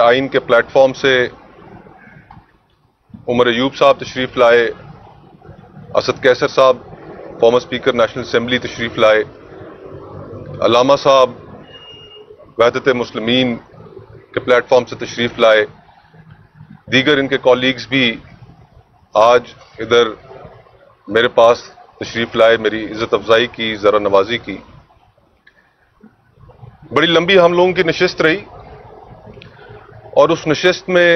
आइन के प्लेटफॉर्म से उमर अयूब साहब तशरीफ़ लाए, असद कैसर साहब फॉर्मर स्पीकर नेशनल असम्बली तशरीफ़ लाए, अल्लामा साहब वहदत मुस्लिमीन के प्लेटफॉर्म से तशरीफ़ लाए, दीगर इनके कॉलीग्स भी आज इधर मेरे पास तशरीफ़ लाए, मेरी इज़्ज़त अफजाई की, ज़रा नवाजी की। बड़ी लंबी हम लोगों की नशिस्त रही और उस नशिस्त में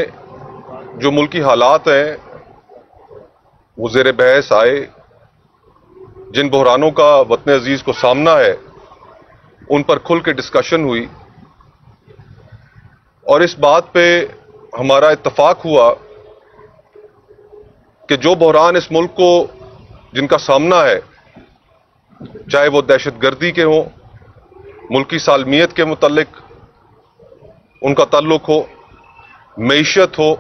जो मुल्की हालात हैं वो ज़ेर बहस आए। जिन बहरानों का वतन अजीज़ को सामना है उन पर खुल के डिस्कशन हुई और इस बात पे हमारा इत्तफाक हुआ कि जो बहरान इस मुल्क को जिनका सामना है, चाहे वो दहशतगर्दी के हों, मुल्की सालमियत के मुतल्लिक उनका ताल्लुक हो, मईशत हो,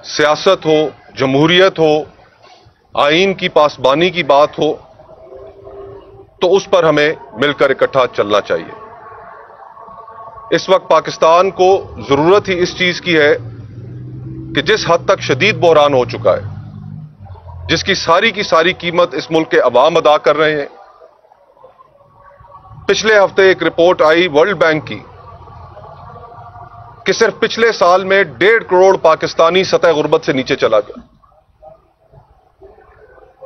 सियासत हो, जमहूरियत हो, आइन की पासबानी की बात हो, तो उस पर हमें मिलकर इकट्ठा चलना चाहिए। इस वक्त पाकिस्तान को जरूरत ही इस चीज की है कि जिस हद तक शदीद बहरान हो चुका है, जिसकी सारी की सारी कीमत इस मुल्क के अवाम अदा कर रहे हैं। पिछले हफ्ते एक रिपोर्ट आई वर्ल्ड बैंक की कि सिर्फ पिछले साल में 1.5 करोड़ पाकिस्तानी सतह गुर्बत से नीचे चला गया।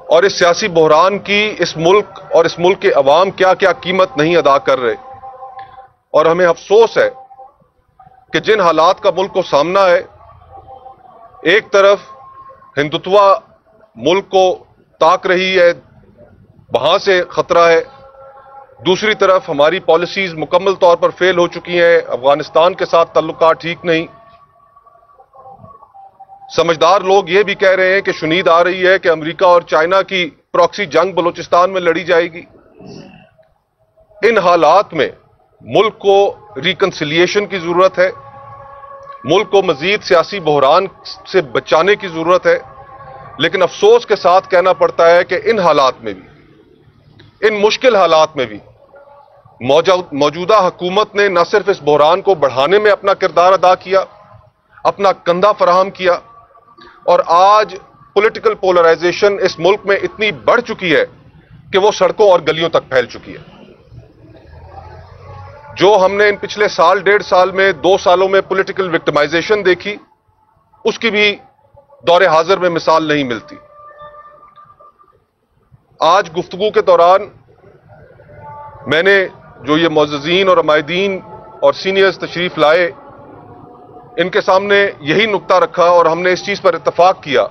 और इस सियासी बहरान की इस मुल्क और इस मुल्क के अवाम क्या क्या कीमत नहीं अदा कर रहे। और हमें अफसोस है कि जिन हालात का मुल्क को सामना है, एक तरफ हिंदुत्वा मुल्क को ताक रही है, वहां से खतरा है, दूसरी तरफ हमारी पॉलिसीज मुकम्मल तौर पर फेल हो चुकी हैं, अफगानिस्तान के साथ ताल्लुकात ठीक नहीं। समझदार लोग ये भी कह रहे हैं कि शुनीद आ रही है कि अमेरिका और चाइना की प्रॉक्सी जंग बलूचिस्तान में लड़ी जाएगी। इन हालात में मुल्क को रिकंसिलिएशन की जरूरत है, मुल्क को मजीद सियासी बहरान से बचाने की जरूरत है। लेकिन अफसोस के साथ कहना पड़ता है कि इन हालात में भी, इन मुश्किल हालात में भी मौजूदा हुकूमत ने न सिर्फ इस बहरान को बढ़ाने में अपना किरदार अदा किया, अपना कंधा फराहम किया, और आज पॉलिटिकल पोलराइजेशन इस मुल्क में इतनी बढ़ चुकी है कि वो सड़कों और गलियों तक फैल चुकी है। जो हमने इन पिछले साल 1.5 साल में, 2 सालों में पॉलिटिकल विक्टिमाइजेशन देखी, उसकी भी दौरे हाजिर में मिसाल नहीं मिलती। आज गुफ्तगू के दौरान मैंने जो ये मुअज़्ज़िज़ीन और अमायदीन और सीनियर्स तशरीफ लाए, इनके सामने यही नुक्ता रखा और हमने इस चीज पर इत्तफाक किया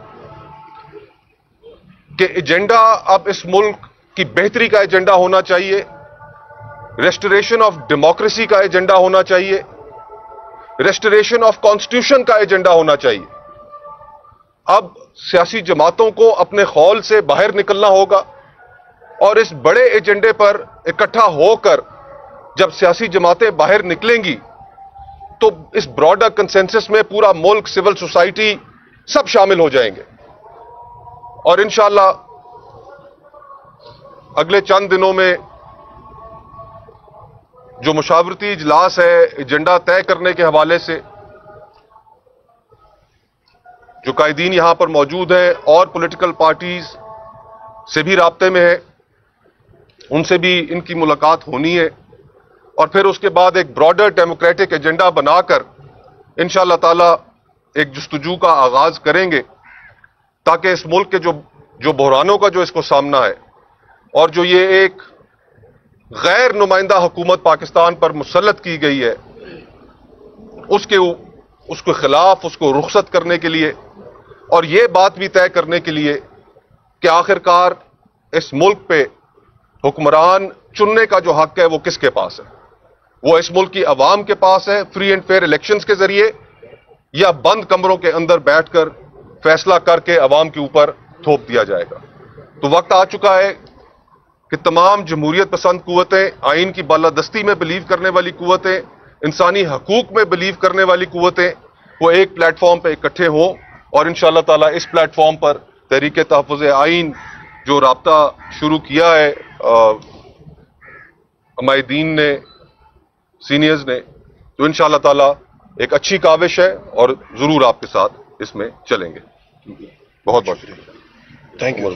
कि एजेंडा अब इस मुल्क की बेहतरी का एजेंडा होना चाहिए, रेस्टोरेशन ऑफ डेमोक्रेसी का एजेंडा होना चाहिए, रेस्टोरेशन ऑफ कॉन्स्टिट्यूशन का एजेंडा होना चाहिए। अब सियासी जमातों को अपने खौल से बाहर निकलना होगा और इस बड़े एजेंडे पर इकट्ठा होकर जब सियासी जमातें बाहर निकलेंगी तो इस ब्रॉडर कंसेंसस में पूरा मुल्क, सिविल सोसाइटी सब शामिल हो जाएंगे। और इंशाअल्लाह अगले चंद दिनों में जो मुशावरती इजलास है एजेंडा तय करने के हवाले से, जो कायदीन यहां पर मौजूद हैं और पॉलिटिकल पार्टीज से भी राब्ते में है, उनसे भी इनकी मुलाकात होनी है। और फिर उसके बाद एक ब्रॉडर डेमोक्रेटिक एजेंडा बनाकर इंशाअल्लाह ताला एक जुस्तजू का आगाज करेंगे, ताकि इस मुल्क के जो बहरानों का जो इसको सामना है और जो ये एक गैर नुमाइंदा हुकूमत पाकिस्तान पर मुसल्लत की गई है, उसके खिलाफ उसको रुखसत करने के लिए और ये बात भी तय करने के लिए कि आखिरकार इस मुल्क पे हुक्मरान चुनने का जो हक है वो किसके पास है। वो इस मुल्क की अवाम के पास है फ्री एंड फेयर इलेक्शंस के जरिए, या बंद कमरों के अंदर बैठकर फैसला करके अवाम के ऊपर थोप दिया जाएगा। तो वक्त आ चुका है कि तमाम जमहूरियत पसंद कुव्वतें, आइन की बालादस्ती में बिलीव करने वाली कुव्वतें, इंसानी हकूक में बिलीव करने वाली कुव्वतें, वो एक प्लेटफॉर्म पर इकट्ठे हों और इंशाअल्लाह ताला इस प्लेटफॉर्म पर तहरीक तहफ़्फ़ुज़ आइन जो राब्ता शुरू किया है अमायदीन ने, सीनियर्स ने, तो इंशाअल्लाह ताला ایک اچھی کاوش ہے اور ضرور آپ کے ساتھ اس میں چلیں گے. بہت بہت شکریہ. Thank you.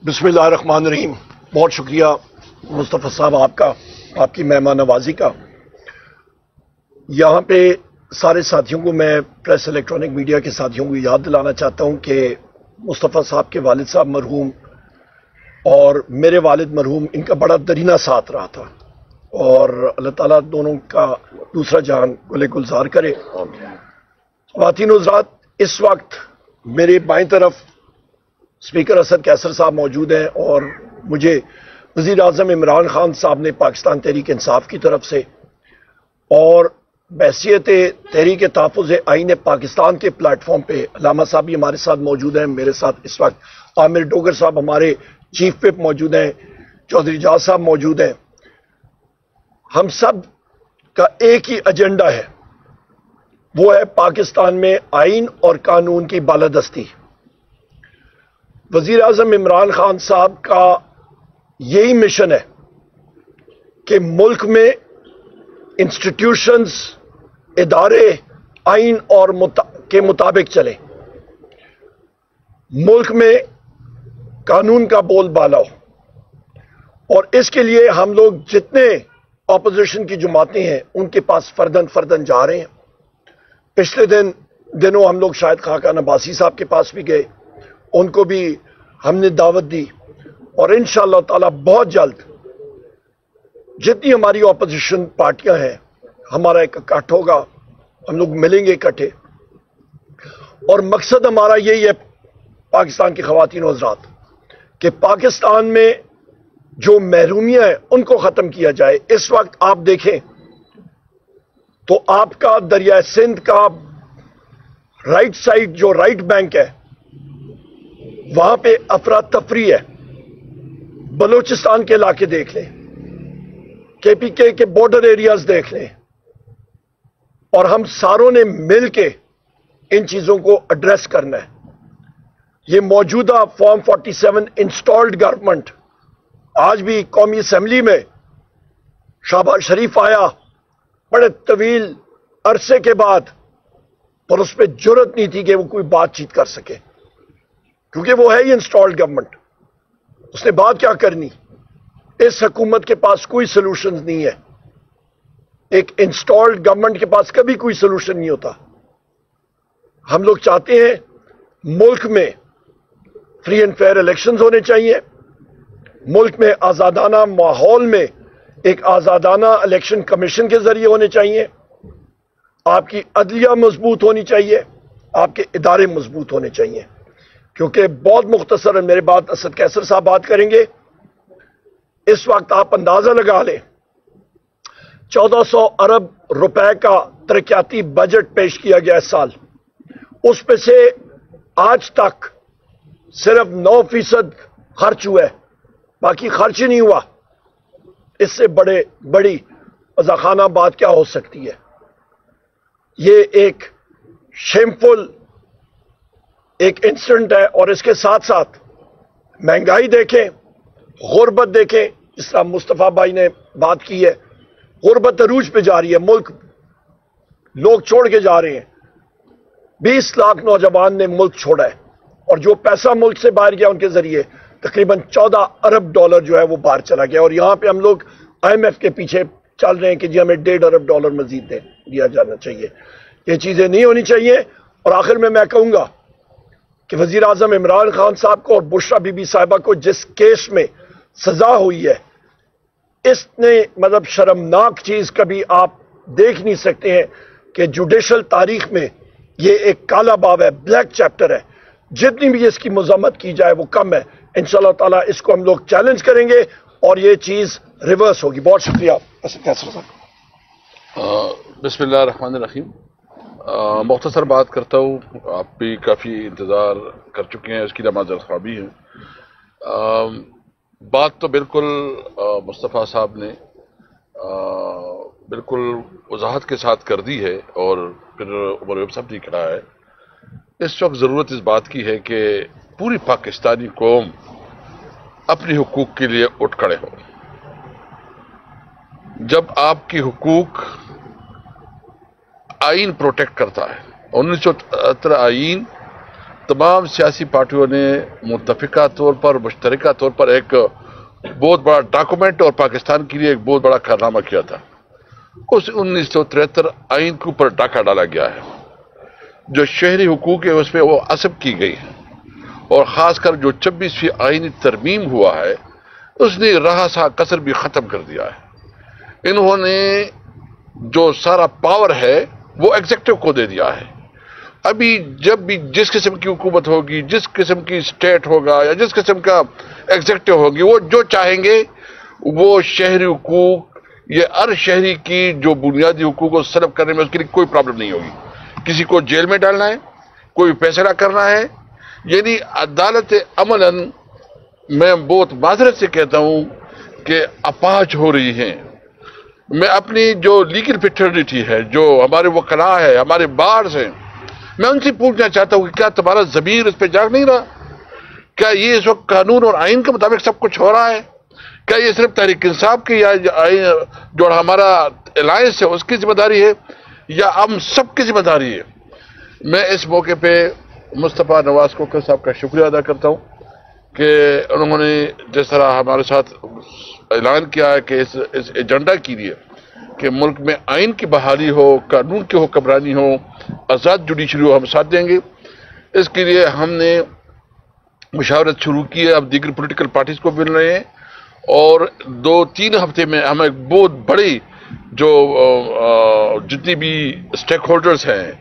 بسم اللہ الرحمن الرحیم. بہت شکریہ مصطفیٰ صاحب آپ کا، آپ کی مہمان نوازی کا. یہاں پہ سارے ساتھیوں کو، میں پریس الیکٹرانک میڈیا کے ساتھیوں کو یاد دلانا چاہتا ہوں کہ مصطفیٰ صاحب کے والد صاحب مرحوم اور میرے والد مرحوم، ان کا بڑا درینہ ساتھ رہا تھا، اور اللہ تعالیٰ دونوں کا دوسرا جہان گلے گلزار کرے. خواتین و حضرات، اس وقت میرے بائیں طرف اسپیکر اسد کیسر صاحب موجود ہیں، اور مجھے وزیر اعظم عمران خان صاحب نے پاکستان تحریک انصاف کی طرف سے اور بحیثیت تحریک تحفظ آئین پاکستان کے پلیٹ فارم پہ علامہ صاحب بھی ہمارے ساتھ موجود ہیں. میرے ساتھ اس وقت عامر ڈوگر صاحب ہمارے چیف وپ موجود ہیں، چودھری جاز صاحب موجود ہیں. ہم سب کا ایک ہی ایجنڈا ہے، وہ ہے پاکستان میں آئین اور قانون کی بالادستی. وزیر اعظم عمران خان صاحب کا یہی مشن ہے کہ ملک میں انسٹیٹیوشنز، ادارے آئین اور کے مطابق چلیں، ملک میں قانون کا بول بالا ہو. اور اس کے لیے ہم لوگ جتنے اپوزیشن کی جماعتیں ہیں ان کے پاس فردن فردن جا رہے ہیں. پچھلے دنوں ہم لوگ شاہد خاقان عباسی صاحب کے پاس بھی گئے، ان کو بھی ہم نے دعوت دی، اور انشاءاللہ تعالی بہت جلد جتنی ہماری اپوزیشن پارٹیاں ہیں ہمارا ایک اکٹھ ہوگا، ہم لوگ ملیں گے اکٹھے. اور مقصد ہمارا یہی ہے پاکستان کی خواتین و حضرات کہ پاکستان میں جو محرومیاں ہیں ان کو ختم کیا جائے. اس وقت آپ دیکھیں تو آپ کا دریائے سندھ کا رائٹ سائڈ جو رائٹ بینک ہے وہاں پہ افراتفری ہے. بلوچستان کے علاقے دیکھ لیں، کے پی کے بارڈر ایریاز دیکھ لیں، اور ہم ساروں نے مل کے ان چیزوں کو ایڈریس کرنا ہے. یہ موجودہ فارم 47 انسٹالڈ گورنمنٹ آج بھی قومی اسمبلی میں شہباز شریف آیا بڑے طویل عرصے کے بعد، اور اس پہ جرت نہیں تھی کہ وہ کوئی بات چیت کر سکے، کیونکہ وہ ہے ہی انسٹالڈ گورنمنٹ. اس نے بات کیا کرنی؟ اس حکومت کے پاس کوئی سلوشن نہیں ہے. ایک انسٹالڈ گورنمنٹ کے پاس کبھی کوئی سلوشن نہیں ہوتا. ہم لوگ چاہتے ہیں ملک میں فری اینڈ فیئر الیکشنز ہونے چاہیے، ملک میں آزادانہ ماحول میں ایک آزادانہ الیکشن کمیشن کے ذریعے ہونے چاہیے، آپ کی عدلیہ مضبوط ہونی چاہیے، آپ کے ادارے مضبوط ہونے چاہیے. کیونکہ بہت مختصر میرے بات اسد کیسر صاحب بات کریں گے. اس وقت آپ اندازہ لگا لیں 1400 ارب روپے کا ترقیاتی بجٹ پیش کیا گیا اس سال، اس پہ سے آج تک صرف 9% خرچ ہوا ہے، باقی خرچ ہی نہیں ہوا. اس سے بڑی وضاخانہ بات کیا ہو سکتی ہے؟ یہ ایک شیمفل ایک انسٹنٹ ہے. اور اس کے ساتھ ساتھ مہنگائی دیکھیں، غربت دیکھیں، جس طرح مصطفیٰ بھائی نے بات کی ہے، غربت عروج پہ جا رہی ہے، ملک لوگ چھوڑ کے جا رہے ہیں. 20 لاکھ نوجوان نے ملک چھوڑا ہے، اور جو پیسہ ملک سے باہر گیا ان کے ذریعے تقریباً 14 ارب ڈالر جو ہے وہ باہر چلا گیا. اور یہاں پہ ہم لوگ IMF کے پیچھے چل رہے ہیں کہ جی ہمیں 1.5 ارب ڈالر مزید دیا جانا چاہیے. یہ چیزیں نہیں ہونی چاہیے. اور آخر میں کہوں گا کہ وزیر اعظم عمران خان صاحب کو اور بشرا بی بی صاحبہ کو جس کیس میں سزا ہوئی ہے، اس نے مطلب شرمناک چیز کبھی آپ دیکھ نہیں سکتے ہیں کہ جوڈیشل تاریخ میں یہ ایک کالا باب ہے، بلیک چیپٹر ہے. جتنی بھی اس کی مذمت کی جائے وہ کم ہے. انشاءاللہ تعالیٰ اس کو ہم لوگ چیلنج کریں گے اور یہ چیز ریورس ہوگی. بہت شکریہ. بسم اللہ الرحمن الرحیم. مختصر بات کرتا ہوں، آپ بھی کافی انتظار کر چکے ہیں، اس کی معذرت خواہ بھی ہیں. بات تو بالکل مصطفیٰ صاحب نے بالکل وضاحت کے ساتھ کر دی ہے، اور پھر عمر ایوب صاحب نے کہا ہے. اس وقت ضرورت اس بات کی ہے کہ پوری پاکستانی قوم اپنی حقوق کے لیے اٹھ کھڑے ہو. جب آپ کی حقوق आइन प्रोटेक्ट करता है। 1973 आइन तमाम सियासी पार्टियों ने मुत्तफिका तौर पर, मुश्तरका तौर पर एक बहुत बड़ा डॉक्यूमेंट और पाकिस्तान के लिए एक बहुत बड़ा कारनामा किया था। उस 1973 आइन के ऊपर डाका डाला गया है। जो शहरी हुकूक है उसमें वो असब की गई है, और ख़ासकर जो 26वीं आइनी तरमीम हुआ है उसने रहा सा कसर भी ख़त्म कर दिया है। इन्होंने जो सारा पावर है वो एग्जेक्टिव को दे दिया है। अभी जब भी जिस किस्म की हुकूमत होगी, जिस किस्म की स्टेट होगा या जिस किस्म का एग्जेक्टिव होगी, वो जो चाहेंगे वो शहरी हुकूक ये हर शहरी की जो बुनियादी हुकूक को सलब करने में उसके लिए कोई प्रॉब्लम नहीं होगी। किसी को जेल में डालना है, कोई फैसला करना है, यानी अदालत अमलन मैं बहुत माजरत से कहता हूं कि अपाच हो रही हैं। मैं अपनी जो लीगल फ्रेटर्निटी है, जो हमारे वकला है, हमारे बार्स हैं, मैं उनसे पूछना चाहता हूं कि क्या तुम्हारा ज़मीर इस पे जाग नहीं रहा? क्या ये इस वक्त कानून और आइन के मुताबिक सब कुछ हो रहा है? क्या ये सिर्फ तहरीक इंसाफ की या जो हमारा अलायंस है उसकी जिम्मेदारी है, या हम सब की जिम्मेदारी है? मैं इस मौके पे मुस्तफ़ा नवाज कोकर साहब का शुक्रिया अदा करता हूं कि उन्होंने जिस तरह हमारे साथ ऐलान किया है कि इस एजेंडा के लिए कि मुल्क में आइन की बहाली हो, कानून की हुक्मरानी हो, आज़ाद जुडिशरी हो, हम साथ देंगे। इसके लिए हमने मुशावरत शुरू की है, अब दीगर पॉलिटिकल पार्टीज को मिल रहे हैं, और 2-3 हफ्ते में हम एक बहुत बड़ी जो जितनी भी स्टेक होल्डर्स हैं,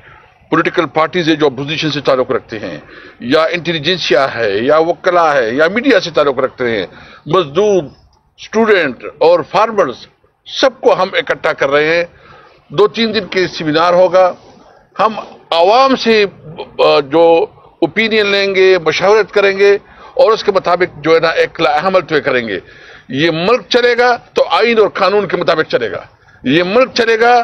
पॉलिटिकल पार्टीज है जो अपोजिशन से ताल्लुक़ रखते हैं, या इंटेलिजेंसिया है, या वकला है, या मीडिया से ताल्लुक़ रखते हैं, मजदूर, स्टूडेंट और फार्मर्स, सबको हम इकट्ठा कर रहे हैं। 2-3 दिन के सेमिनार होगा। हम आवाम से जो ओपिनियन लेंगे, मशावरत करेंगे, और उसके मुताबिक जो है ना एक अमल तय करेंगे। ये मुल्क चलेगा तो आइन और कानून के मुताबिक चलेगा। ये मुल्क चलेगा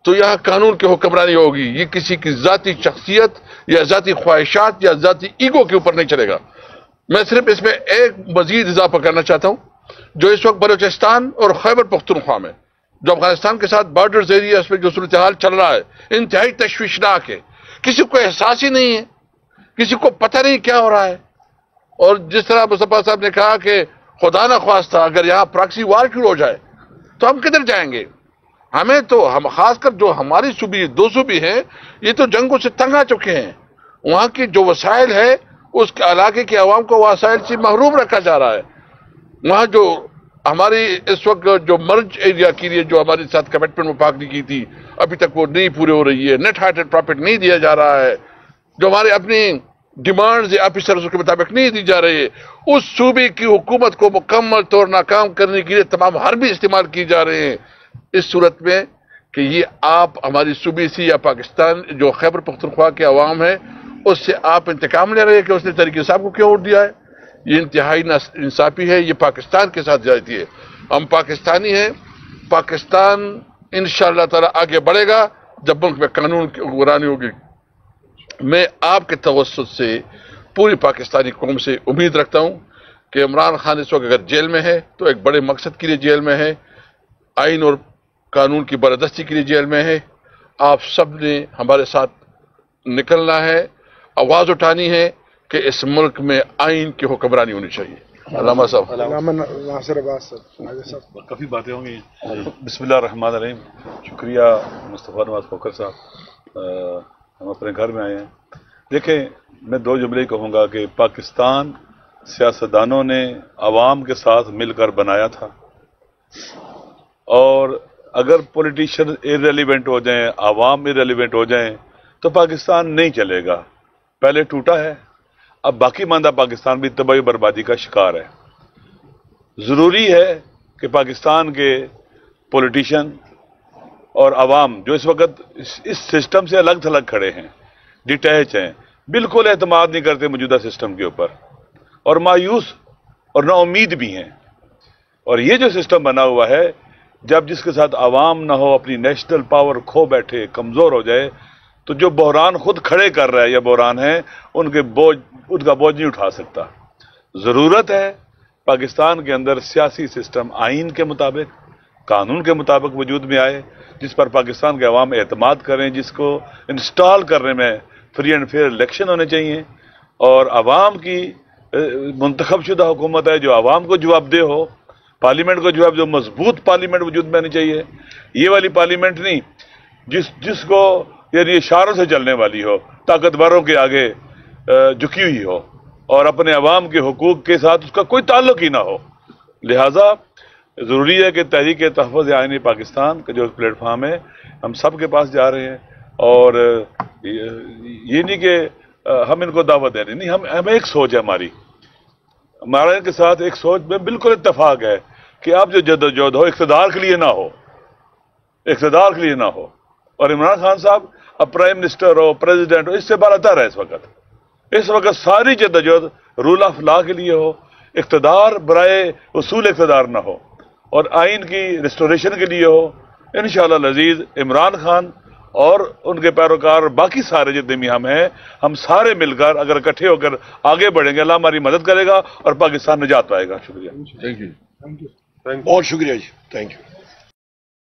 तो यहाँ कानून की हुक्मरानी होगी। ये किसी की जाती शख्सियत या जाती ख्वाहिशात या जाती ईगो के ऊपर नहीं चलेगा। मैं सिर्फ इसमें एक मजीद इजाफा करना चाहता हूँ, जो इस वक्त बलूचिस्तान और खैबर पख्तूनख्वा में जो अफगानिस्तान के साथ बॉर्डर एरिया में जो सूरत हाल चल रहा है, इंतहाई तशवीशनाक है। किसी को एहसास ही नहीं है, किसी को पता नहीं क्या हो रहा है। और जिस तरह मुस्तफा साहब ने कहा कि खुदा ना ख्वास्ता अगर यहाँ प्रॉक्सी वार शुरू हो जाए तो हम किधर जाएंगे? हमें तो हम खासकर जो हमारी सूबी 2 सूबी हैं, ये तो जंगों से तंग आ चुके हैं। वहाँ की जो वसाइल है उस इलाके के अवाम को वसाइल से महरूम रखा जा रहा है। वहाँ जो हमारी इस वक्त जो मर्ज एरिया के लिए जो हमारे साथ कमिटमेंट मुफाकली की थी, अभी तक वो नहीं पूरे हो रही है। नेट हार्टेड प्रॉफिट नहीं दिया जा रहा है, जो हमारे अपनी डिमांड्स ऑफिसर्स के मुताबिक नहीं दी जा रही है। उस सूबे की हुकूमत को मुकम्मल तौर नाकाम करने के लिए तमाम हरबी इस्तेमाल किए जा रहे हैं। इस सूरत में कि ये आप हमारी सूबे से या पाकिस्तान जो खैबर पख्तूनख्वा के अवाम है उससे आप इंतकाम ले रहे हैं कि उसने तहरीक इंसाफ को क्यों वोट दिया है। ये इंतहाई इंसाफी है, ये पाकिस्तान के साथ ज्यादती है। हम पाकिस्तानी हैं, पाकिस्तान इंशाअल्लाह ताला आगे बढ़ेगा जब मुल्क में कानून की हुक्मरानी होगी। मैं आपके तवस्सुत से पूरी पाकिस्तानी कौम से उम्मीद रखता हूं कि इमरान खान इस वक्त अगर जेल में है तो एक बड़े मकसद के लिए जेल में है, आइन और कानून की बरदस्ती के लिए जेल में है। आप सब ने हमारे साथ निकलना है, आवाज उठानी है कि इस मुल्क में आइन की हुक्मरानी होनी चाहिए। अल्लामा साहब, नासिर अब्बास साहब, काफ़ी बातें होंगी। बिस्मिल्लाह रहमान रहीम। शुक्रिया मुस्तफ़ा नवाज कोकर साहब, हम अपने घर में आए हैं। देखें, मैं 2 जुमले कहूँगा कि पाकिस्तान सियासतदानों ने अवाम के साथ मिलकर बनाया था, और अगर पॉलिटिशियन इररिलेवेंट हो जाएं, अवाम इररिलेवेंट हो जाएं, तो पाकिस्तान नहीं चलेगा। पहले टूटा है, अब बाकी मानदा पाकिस्तान भी तबाही बर्बादी का शिकार है। ज़रूरी है कि पाकिस्तान के पॉलिटिशियन और अवाम जो इस वक्त इस सिस्टम से अलग थलग खड़े हैं, डिटैच हैं, बिल्कुल एतमाद नहीं करते मौजूदा सिस्टम के ऊपर, और मायूस और नाउमीद भी हैं। और ये जो सिस्टम बना हुआ है, जब जिसके साथ अवाम ना हो, अपनी नेशनल पावर खो बैठे, कमज़ोर हो जाए, तो जो बहरान खुद खड़े कर रहा है या बहरान है उनका बोझ नहीं उठा सकता। ज़रूरत है पाकिस्तान के अंदर सियासी सिस्टम आइन के मुताबिक, قانون کے مطابق وجود میں آئے، جس پر پاکستان کے عوام اعتماد کریں، جس کو انسٹال کرنے میں فری اینڈ فیئر الیکشن ہونے چاہیے، اور عوام کی منتخب شدہ حکومت ہے جو عوام کو جواب دہ ہو، پارلیمنٹ کو جواب جو مضبوط پارلیمنٹ وجود میں آنی چاہیے، یہ والی پارلیمنٹ نہیں جس کو یعنی اشاروں سے چلنے والی ہو، طاقتوروں کے آگے جھکی ہوئی ہو اور اپنے عوام کے حقوق کے ساتھ اس کا کوئی تعلق ہی نہ ہو۔ لہذا ضروری ہے کہ تحریک تحفظ آئینی پاکستان کا جو پلیٹ فارم ہے ہم سب کے پاس جا رہے ہیں، اور یہ نہیں کہ ہم ان کو دعوت دے رہے، نہیں، ہمیں ایک سوچ ہے ہمارے کے ساتھ ایک سوچ میں بالکل اتفاق ہے کہ آپ جو جدوجہد ہو اقتدار کے لیے نہ ہو، اقتدار کے لیے نہ ہو، اور عمران خان صاحب اب پرائم منسٹر ہو، پریزیڈنٹ ہو، اس سے بڑا تر ہے اس وقت ساری جدوجہد رول آف لا کے لیے ہو، اقتدار برائے اصول اقتدار نہ ہو، اور آئین کی ریسٹوریشن کے لیے ہو۔ انشاءاللہ العزیز عمران خان اور ان کے پیروکار باقی سارے جتنے بھی ہم سارے مل کر اگر اکٹھے ہو کر آگے بڑھیں گے، اللہ ہماری مدد کرے گا اور پاکستان نجات پائے گا۔ شکریہ، تھینک یو۔ بہت شکریہ جی، تھینک یو۔